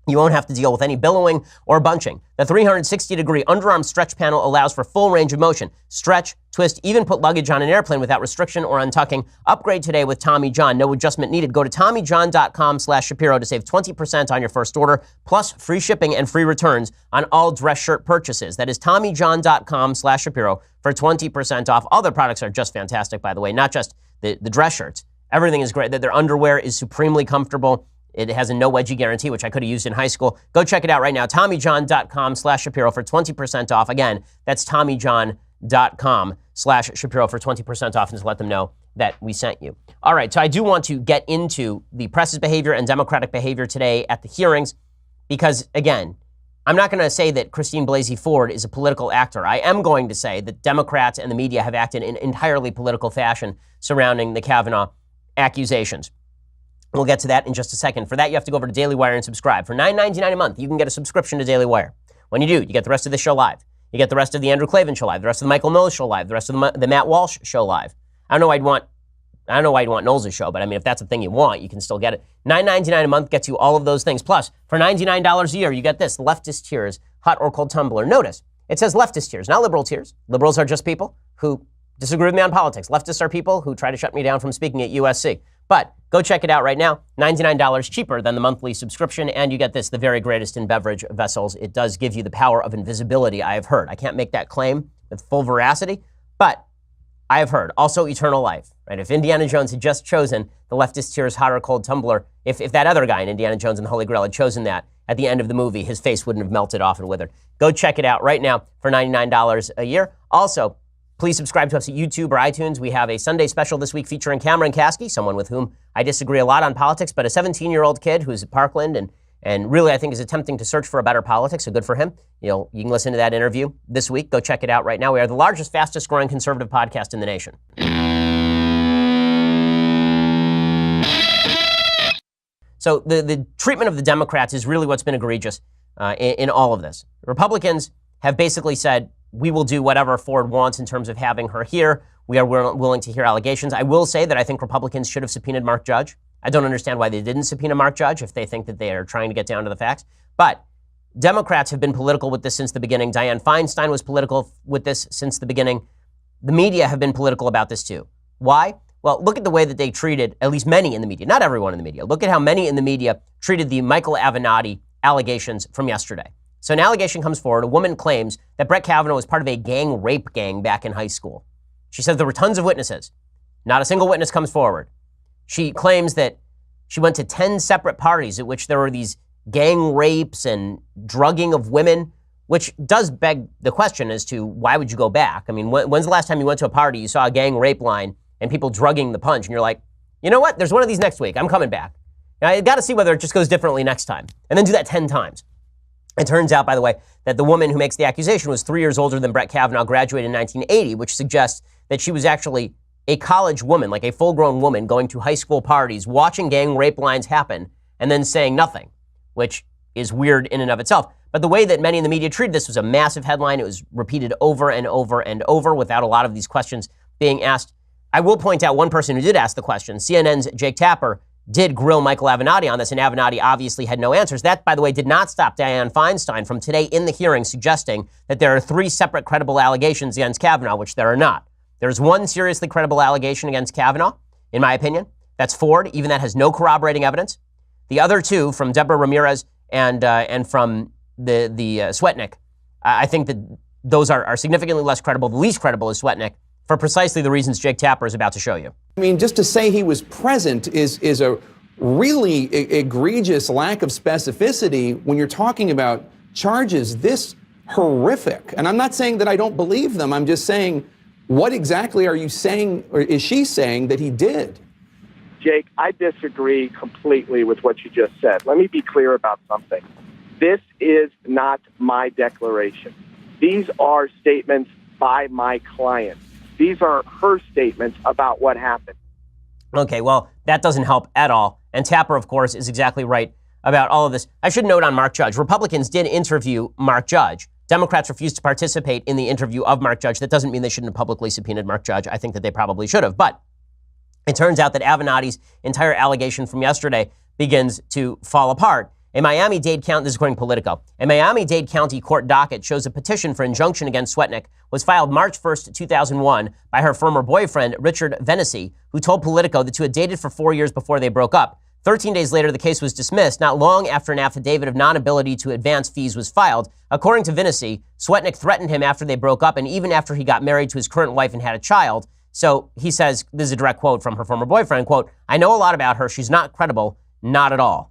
you won't have to deal with any billowing or bunching. The 360-degree underarm stretch panel allows for full range of motion. Stretch, twist, even put luggage on an airplane without restriction or untucking. Upgrade today with Tommy John. No adjustment needed. Go to TommyJohn.com/Shapiro to save 20% on your first order, plus free shipping and free returns on all dress shirt purchases. That is TommyJohn.com/Shapiro for 20% off. All their products are just fantastic, by the way, not just the dress shirts. Everything is great. Their underwear is supremely comfortable. It has a no wedgie guarantee, which I could have used in high school. Go check it out right now. TommyJohn.com/Shapiro for 20% off. Again, that's TommyJohn.com/Shapiro for 20% off, and just let them know that we sent you. All right, so I do want to get into the press's behavior and Democratic behavior today at the hearings, because again, I'm not going to say that Christine Blasey Ford is a political actor. I am going to say that Democrats and the media have acted in entirely political fashion surrounding the Kavanaugh accusations. We'll get to that in just a second. For that, you have to go over to Daily Wire and subscribe. For $9.99 a month, you can get a subscription to Daily Wire. When you do, you get the rest of the show live. You get the rest of the Andrew Klavan show live, the rest of the Michael Knowles show live, the rest of the Matt Walsh show live. I don't know why you'd want Knowles' show, but I mean, if that's the thing you want, you can still get it. $9.99 a month gets you all of those things. Plus, for $99 a year, you get this, Leftist Tears Hot or Cold Tumbler. Notice, it says Leftist Tears, not Liberal Tears. Liberals are just people who disagree with me on politics. Leftists are people who try to shut me down from speaking at USC. But go check it out right now. $99 cheaper than the monthly subscription, and you get this, the very greatest in beverage vessels. It does give you the power of invisibility, I have heard. I can't make that claim with full veracity, but I have heard. Also, eternal life, right? If Indiana Jones had just chosen the Leftist Tears Hot or Cold Tumbler, if that other guy in Indiana Jones and the Holy Grail had chosen that at the end of the movie, his face wouldn't have melted off and withered. Go check it out right now for $99 a year. Also, please subscribe to us at YouTube or iTunes. We have a Sunday special this week featuring Cameron Kasky, someone with whom I disagree a lot on politics, but a 17-year-old kid who's at Parkland and really I think is attempting to search for a better politics, so good for him. You know, you can listen to that interview this week. Go check it out right now. We are the largest, fastest growing conservative podcast in the nation. So the treatment of the Democrats is really what's been egregious in all of this. Republicans have basically said, we will do whatever Ford wants in terms of having her here. We are willing to hear allegations. I will say that I think Republicans should have subpoenaed Mark Judge. I don't understand why they didn't subpoena Mark Judge if they think that they are trying to get down to the facts. But Democrats have been political with this since the beginning. Dianne Feinstein was political with this since the beginning. The media have been political about this too. Why? Well, look at the way that they treated, at least many in the media, not everyone in the media. Look at how many in the media treated the Michael Avenatti allegations from yesterday. So an allegation comes forward. A woman claims that Brett Kavanaugh was part of a rape gang back in high school. She says there were tons of witnesses. Not a single witness comes forward. She claims that she went to 10 separate parties at which there were these gang rapes and drugging of women, which does beg the question as to why would you go back? I mean, when's the last time you went to a party, you saw a gang rape line and people drugging the punch, and you're like, you know what? There's one of these next week. I'm coming back. Now, I got to see whether it just goes differently next time, and then do that 10 times. It turns out, by the way, that the woman who makes the accusation was 3 years older than Brett Kavanaugh, graduated in 1980, which suggests that she was actually a college woman, like a full-grown woman, going to high school parties, watching gang rape lines happen, and then saying nothing, which is weird in and of itself. But the way that many in the media treated this was a massive headline. It was repeated over and over and over without a lot of these questions being asked. I will point out one person who did ask the question. CNN's Jake Tapper did grill Michael Avenatti on this, and Avenatti obviously had no answers. That, by the way, did not stop Dianne Feinstein from today in the hearing suggesting that there are 3 separate credible allegations against Kavanaugh, which there are not. There's one seriously credible allegation against Kavanaugh, in my opinion. That's Ford. Even that has no corroborating evidence. The other 2 from Deborah Ramirez and from the Swetnick, I think that those are significantly less credible. The least credible is Swetnick, for precisely the reasons Jake Tapper is about to show you. I mean, just to say he was present is a really egregious lack of specificity when you're talking about charges this horrific. And I'm not saying that I don't believe them. I'm just saying, what exactly are you saying, or is she saying that he did? Jake, I disagree completely with what you just said. Let me be clear about something. This is not my declaration. These are statements by my client. These are her statements about what happened. Okay, well, that doesn't help at all. And Tapper, of course, is exactly right about all of this. I should note on Mark Judge, Republicans did interview Mark Judge. Democrats refused to participate in the interview of Mark Judge. That doesn't mean they shouldn't have publicly subpoenaed Mark Judge. I think that they probably should have. But it turns out that Avenatti's entire allegation from yesterday begins to fall apart. A Miami-Dade County, this is according to Politico, a Miami-Dade County court docket shows a petition for injunction against Swetnick was filed March 1st, 2001 by her former boyfriend, Richard Vennessy, who told Politico the two had dated for 4 years before they broke up. 13 days later, the case was dismissed, not long after an affidavit of non-ability to advance fees was filed. According to Vennessy, Swetnick threatened him after they broke up and even after he got married to his current wife and had a child. So he says, this is a direct quote from her former boyfriend, quote, "I know a lot about her. She's not credible, not at all."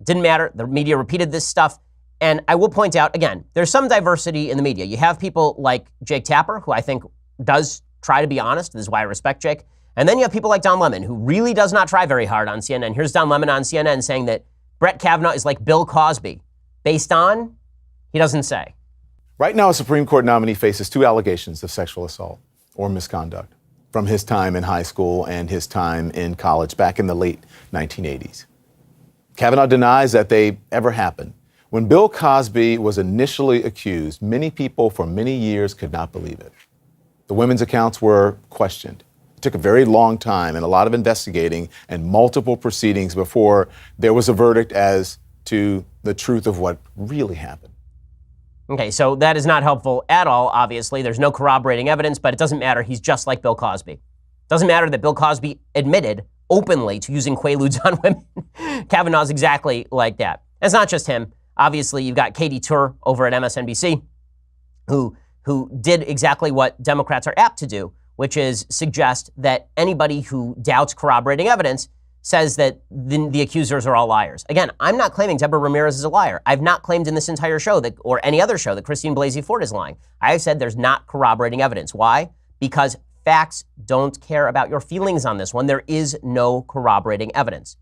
Didn't matter. The media repeated this stuff. And I will point out, again, there's some diversity in the media. You have people like Jake Tapper, who I think does try to be honest. This is why I respect Jake. And then you have people like Don Lemon, who really does not try very hard on CNN. Here's Don Lemon on CNN saying that Brett Kavanaugh is like Bill Cosby. Based on, he doesn't say. Right now, a Supreme Court nominee faces 2 allegations of sexual assault or misconduct from his time in high school and his time in college back in the late 1980s. Kavanaugh denies that they ever happened. When Bill Cosby was initially accused, many people for many years could not believe it. The women's accounts were questioned. It took a very long time and a lot of investigating and multiple proceedings before there was a verdict as to the truth of what really happened. Okay, so that is not helpful at all, obviously. There's no corroborating evidence, but it doesn't matter. He's just like Bill Cosby. Doesn't matter that Bill Cosby admitted openly to using Quaaludes on women. Kavanaugh's exactly like that. It's not just him. Obviously, you've got Katie Tur over at MSNBC, who did exactly what Democrats are apt to do, which is suggest that anybody who doubts corroborating evidence says that the accusers are all liars. Again, I'm not claiming Deborah Ramirez is a liar. I've not claimed in this entire show that, or any other show, that Christine Blasey Ford is lying. I've said there's not corroborating evidence. Why? Because facts don't care about your feelings on this one. There is no corroborating evidence.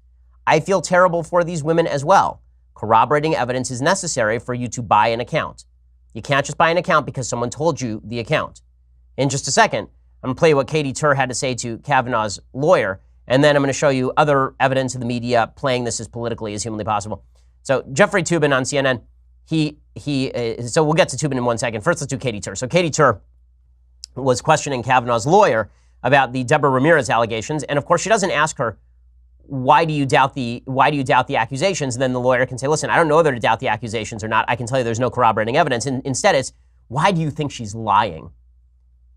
I feel terrible for these women as well. Corroborating evidence is necessary for you to buy an account. You can't just buy an account because someone told you the account. In just a second, I'm going to play you what Katie Tur had to say to Kavanaugh's lawyer, and then I'm going to show you other evidence of the media playing this as politically as humanly possible. So Jeffrey Toobin on CNN, so we'll get to Toobin in 1 second. First, let's do Katie Tur. So Katie Tur was questioning Kavanaugh's lawyer about the Deborah Ramirez allegations, and of course she doesn't ask her, why do you doubt the accusations? And then the lawyer can say, listen, I don't know whether to doubt the accusations or not. I can tell you there's no corroborating evidence. And instead it's, why do you think she's lying?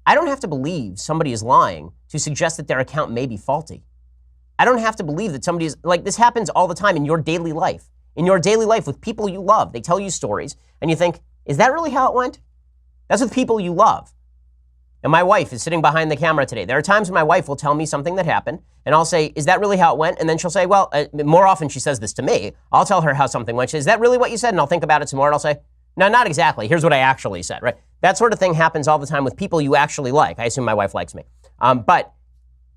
I don't have to believe somebody is lying to suggest that their account may be faulty. I don't have to believe that somebody is, like, this happens all the time in your daily life. In your daily life with people you love, they tell you stories and you think, is that really how it went? That's with people you love. And my wife is sitting behind the camera today. There are times when my wife will tell me something that happened, and I'll say, is that really how it went? And then she'll say, well, more often she says this to me. I'll tell her how something went. She says, is that really what you said? And I'll think about it some more, and I'll say, no, not exactly. Here's what I actually said, right? That sort of thing happens all the time with people you actually like. I assume my wife likes me. But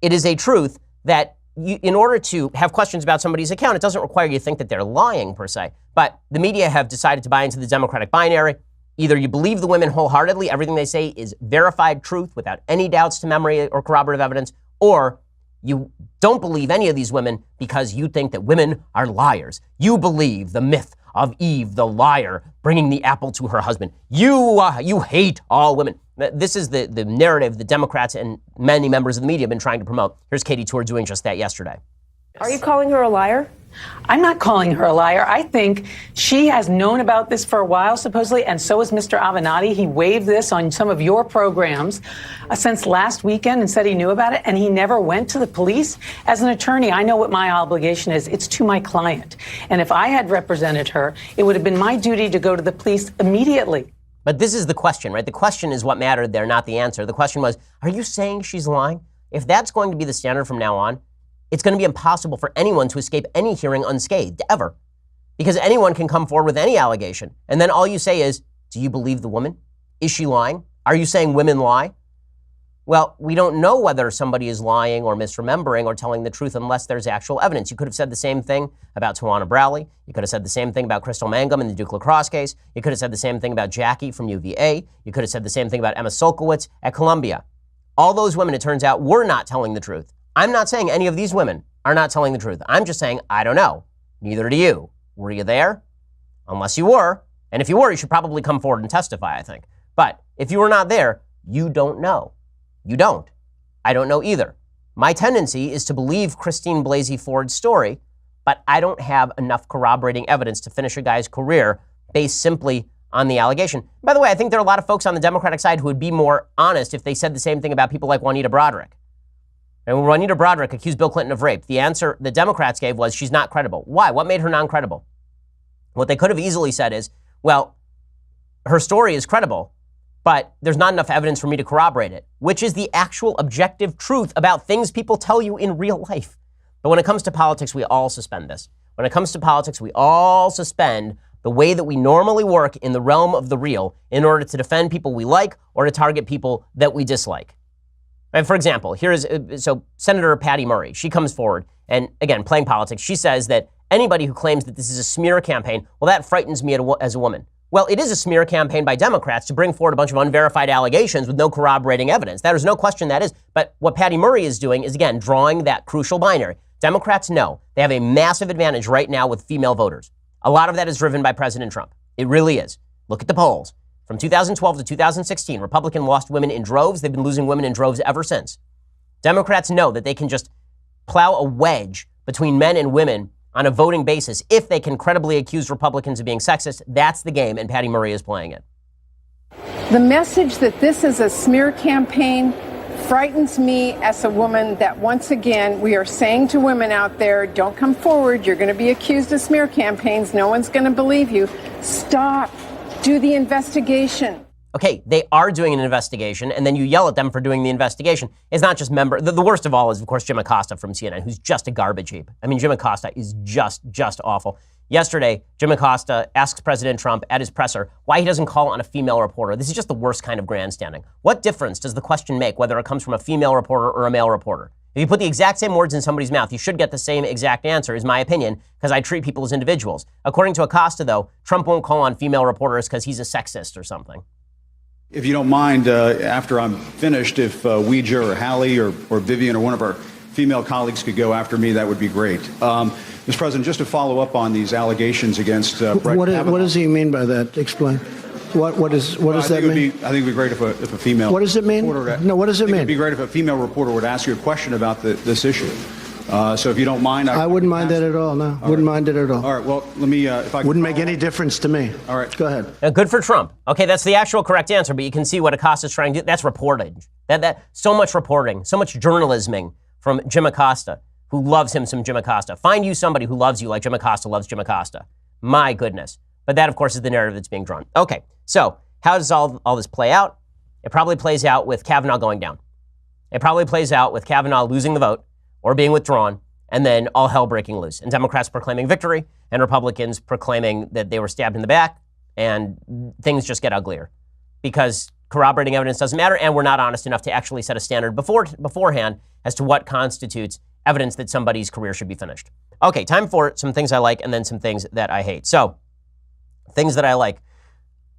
it is a truth that in order to have questions about somebody's account, it doesn't require you to think that they're lying per se. But the media have decided to buy into the Democratic binary. Either you believe the women wholeheartedly, everything they say is verified truth without any doubts to memory or corroborative evidence, or you don't believe any of these women because you think that women are liars. You believe the myth of Eve, the liar, bringing the apple to her husband. You hate all women. This is the narrative the Democrats and many members of the media have been trying to promote. Here's Katie Tur doing just that yesterday. Are you calling her a liar? I'm not calling her a liar. I think she has known about this for a while, supposedly, and so has Mr. Avenatti. He waived this on some of your programs since last weekend and said he knew about it, and he never went to the police. As an attorney, I know what my obligation is. It's to my client. And if I had represented her, it would have been my duty to go to the police immediately. But this is the question, right? The question is what mattered there, not the answer. The question was, are you saying she's lying? If that's going to be the standard from now on, it's going to be impossible for anyone to escape any hearing unscathed, ever. Because anyone can come forward with any allegation. And then all you say is, Do you believe the woman? Is she lying? Are you saying women lie? Well, we don't know whether somebody is lying or misremembering or telling the truth unless there's actual evidence. You could have said the same thing about Tawana Brawley. You could have said the same thing about Crystal Mangum in the Duke Lacrosse case. You could have said the same thing about Jackie from UVA. You could have said the same thing about Emma Solkowitz at Columbia. All those women, it turns out, were not telling the truth. I'm not saying any of these women are not telling the truth. I'm just saying, I don't know. Neither do you. Were you there? Unless you were. And if you were, you should probably come forward and testify, I think. But if you were not there, you don't know. You don't. I don't know either. My tendency is to believe Christine Blasey Ford's story, but I don't have enough corroborating evidence to finish a guy's career based simply on the allegation. By the way, I think there are a lot of folks on the Democratic side who would be more honest if they said the same thing about people like Juanita Broaddrick. And when Juanita Broaddrick accused Bill Clinton of rape, the answer the Democrats gave was she's not credible. Why? What made her non-credible? What they could have easily said is, well, her story is credible, but there's not enough evidence for me to corroborate it, which is the actual objective truth about things people tell you in real life. But when it comes to politics, we all suspend this. When it comes to politics, we all suspend the way that we normally work in the realm of the real in order to defend people we like or to target people that we dislike. And for example, so Senator Patty Murray, she comes forward and again, playing politics, she says that anybody who claims that this is a smear campaign, well, that frightens me as a woman. Well, it is a smear campaign by Democrats to bring forward a bunch of unverified allegations with no corroborating evidence. There's no question that is. But what Patty Murray is doing is, again, drawing that crucial binary. Democrats know they have a massive advantage right now with female voters. A lot of that is driven by President Trump. It really is. Look at the polls. From 2012 to 2016, Republicans lost women in droves. They've been losing women in droves ever since. Democrats know that they can just plow a wedge between men and women on a voting basis if they can credibly accuse Republicans of being sexist. That's the game, and Patty Murray is playing it. The message that this is a smear campaign frightens me as a woman, that once again we are saying to women out there, don't come forward, you're going to be accused of smear campaigns, no one's going to believe you. Stop. Do the investigation. Okay, they are doing an investigation, and then you yell at them for doing the investigation. It's not just the worst of all is, of course, Jim Acosta from CNN, who's just a garbage heap. I mean, Jim Acosta is just awful. Yesterday, Jim Acosta asks President Trump at his presser why he doesn't call on a female reporter. This is just the worst kind of grandstanding. What difference does the question make whether it comes from a female reporter or a male reporter? If you put the exact same words in somebody's mouth, you should get the same exact answer, is my opinion, because I treat people as individuals. According to Acosta, though, Trump won't call on female reporters because he's a sexist or something. If you don't mind, after I'm finished, if Ouija or Hallie or Vivian or one of our female colleagues could go after me, that would be great. Mr. President, just to follow up on these allegations against Brett Kavanaugh. What does he mean by that? Explain. What does that mean? I think it would be great if a female. What does it mean? No, what does it mean? It would be great if a female reporter would ask you a question about this issue. So if you don't mind, I wouldn't mind that at all. No, wouldn't mind it at all. All right. Well, let me. If I wouldn't make any difference to me. All right. Go ahead. Good for Trump. Okay, that's the actual correct answer, but you can see what Acosta's trying to do. That's reporting. That so much reporting, so much journalisming from Jim Acosta, who loves him some Jim Acosta. Find you somebody who loves you like Jim Acosta loves Jim Acosta. My goodness. But that, of course, is the narrative that's being drawn. Okay, so how does all this play out? It probably plays out with Kavanaugh going down. It probably plays out with Kavanaugh losing the vote or being withdrawn, and then all hell breaking loose. And Democrats proclaiming victory, and Republicans proclaiming that they were stabbed in the back, and things just get uglier. Because corroborating evidence doesn't matter, and we're not honest enough to actually set a standard beforehand as to what constitutes evidence that somebody's career should be finished. Okay, time for some things I like and then some things that I hate. So, things that I like.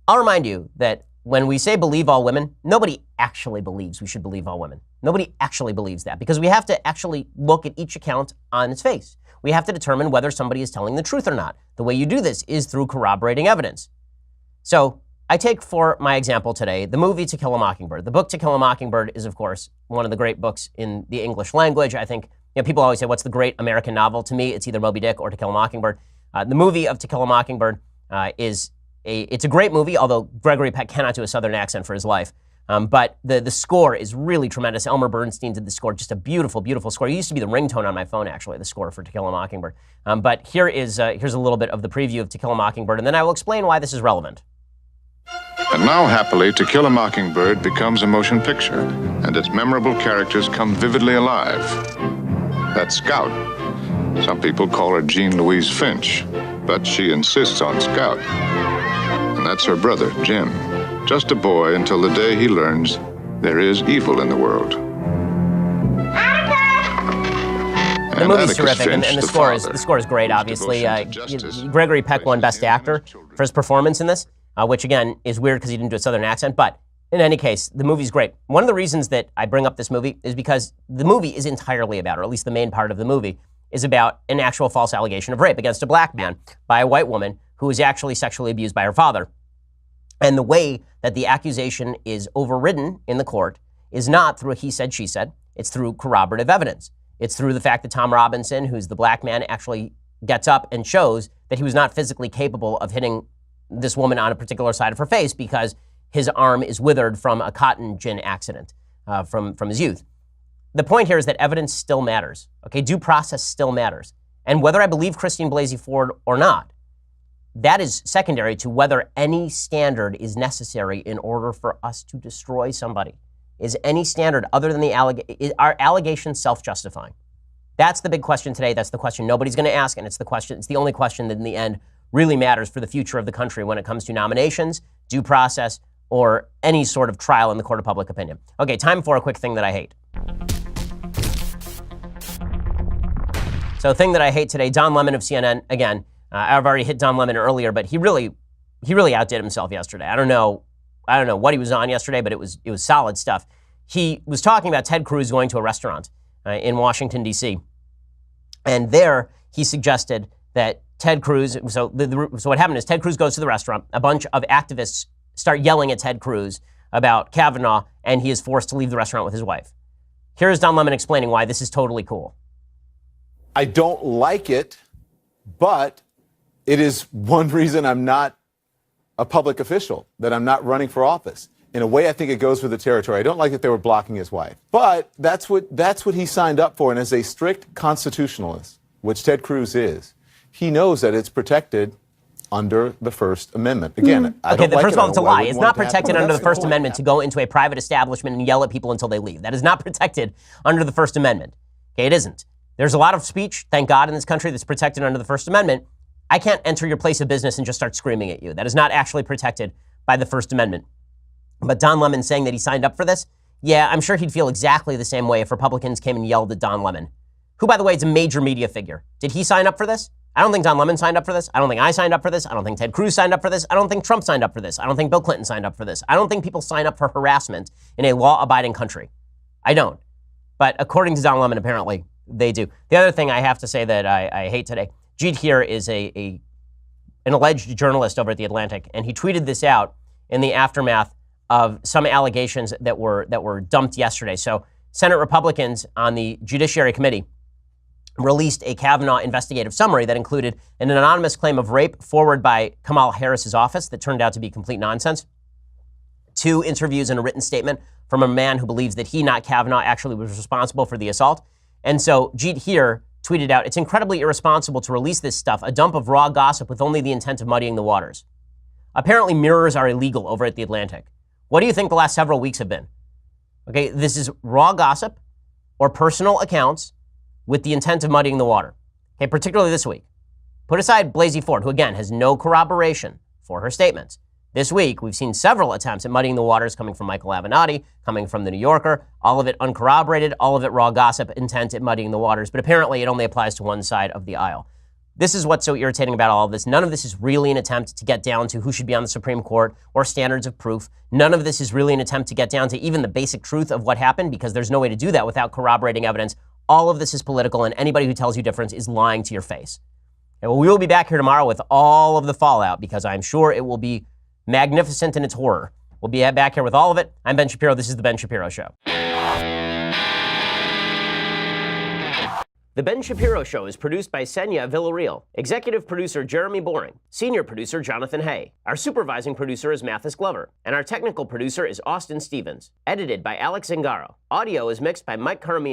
I'll remind you that when we say believe all women, nobody actually believes we should believe all women. Nobody actually believes that, because we have to actually look at each account on its face. We have to determine whether somebody is telling the truth or not. The way you do this is through corroborating evidence. So I take for my example today the movie To Kill a Mockingbird. The book To Kill a Mockingbird is, of course, one of the great books in the English language. I think people always say, what's the great American novel? To me, it's either Moby Dick or To Kill a Mockingbird. The movie of To Kill a Mockingbird it's a great movie, although Gregory Peck cannot do a Southern accent for his life. But the score is really tremendous. Elmer Bernstein did the score, just a beautiful, beautiful score. It used to be the ringtone on my phone, actually, the score for To Kill a Mockingbird. But here's a little bit of the preview of To Kill a Mockingbird, and then I will explain why this is relevant. And now, happily, To Kill a Mockingbird becomes a motion picture, and its memorable characters come vividly alive. That's Scout. Some people call her Jean Louise Finch, but she insists on Scout. And that's her brother, Jim. Just a boy until the day he learns there is evil in the world. The movie's terrific, and the score is great, obviously. Gregory Peck won Best Actor for his performance in this, which, again, is weird because he didn't do a Southern accent. But in any case, the movie's great. One of the reasons that I bring up this movie is because the movie is entirely about, or at least the main part of the movie, is about an actual false allegation of rape against a black man by a white woman who was actually sexually abused by her father. And the way that the accusation is overridden in the court is not through a he said, she said. It's through corroborative evidence. It's through the fact that Tom Robinson, who's the black man, actually gets up and shows that he was not physically capable of hitting this woman on a particular side of her face because his arm is withered from a cotton gin accident from his youth. The point here is that evidence still matters. Okay, due process still matters. And whether I believe Christine Blasey Ford or not, that is secondary to whether any standard is necessary in order for us to destroy somebody. Is any standard other than are allegations self-justifying? That's the big question today. That's the question nobody's going to ask, and it's the only question that in the end really matters for the future of the country when it comes to nominations, due process, or any sort of trial in the court of public opinion. Okay, time for a quick thing that I hate. So, thing that I hate today, Don Lemon of CNN, again, I've already hit Don Lemon earlier, but he really outdid himself yesterday. I don't know what he was on yesterday, but it was solid stuff. He was talking about Ted Cruz going to a restaurant in Washington, D.C. And there he suggested that Ted Cruz, so what happened is Ted Cruz goes to the restaurant, a bunch of activists start yelling at Ted Cruz about Kavanaugh, and he is forced to leave the restaurant with his wife. Here's Don Lemon explaining why this is totally cool. I don't like it, but it is one reason I'm not a public official, that I'm not running for office. In a way, I think it goes with the territory. I don't like that they were blocking his wife. But that's what he signed up for. And as a strict constitutionalist, which Ted Cruz is, he knows that it's protected under the First Amendment. Again, I don't like first it. of all, it's a lie. It's not protected under the First Amendment to go into a private establishment and yell at people until they leave. That is not protected under the First Amendment. Okay, it isn't. There's a lot of speech, thank God, in this country that's protected under the First Amendment. I can't enter your place of business and just start screaming at you. That is not actually protected by the First Amendment. But Don Lemon saying that he signed up for this, yeah, I'm sure he'd feel exactly the same way if Republicans came and yelled at Don Lemon, who, by the way, is a major media figure. Did he sign up for this? I don't think Don Lemon signed up for this. I don't think I signed up for this. I don't think Ted Cruz signed up for this. I don't think Trump signed up for this. I don't think Bill Clinton signed up for this. I don't think people sign up for harassment in a law-abiding country. I don't. But according to Don Lemon, apparently, they do. The other thing I have to say that I hate today, Jeet here is an alleged journalist over at The Atlantic, and he tweeted this out in the aftermath of some allegations that were dumped yesterday. So Senate Republicans on the Judiciary Committee released a Kavanaugh investigative summary that included an anonymous claim of rape forwarded by Kamala Harris's office that turned out to be complete nonsense, 2 interviews and a written statement from a man who believes that he, not Kavanaugh, actually was responsible for the assault. And so Jeet here tweeted out, "It's incredibly irresponsible to release this stuff, a dump of raw gossip with only the intent of muddying the waters. Apparently mirrors are illegal over at The Atlantic. What do you think the last several weeks have been? Okay, this is raw gossip or personal accounts with the intent of muddying the water. Okay, particularly this week. Put aside Blasey Ford, who again has no corroboration for her statements. This week, we've seen several attempts at muddying the waters coming from Michael Avenatti, coming from The New Yorker, all of it uncorroborated, all of it raw gossip, intent at muddying the waters, but apparently it only applies to one side of the aisle. This is what's so irritating about all of this. None of this is really an attempt to get down to who should be on the Supreme Court or standards of proof. None of this is really an attempt to get down to even the basic truth of what happened, because there's no way to do that without corroborating evidence. All of this is political, and anybody who tells you different is lying to your face. And well, we will be back here tomorrow with all of the fallout, because I'm sure it will be magnificent in its horror. We'll be back here with all of it. I'm Ben Shapiro. This is The Ben Shapiro Show. The Ben Shapiro Show is produced by Senya Villarreal, executive producer Jeremy Boring, senior producer Jonathan Hay. Our supervising producer is Mathis Glover, and our technical producer is Austin Stevens. Edited by Alex Zingaro. Audio is mixed by Mike Caramino.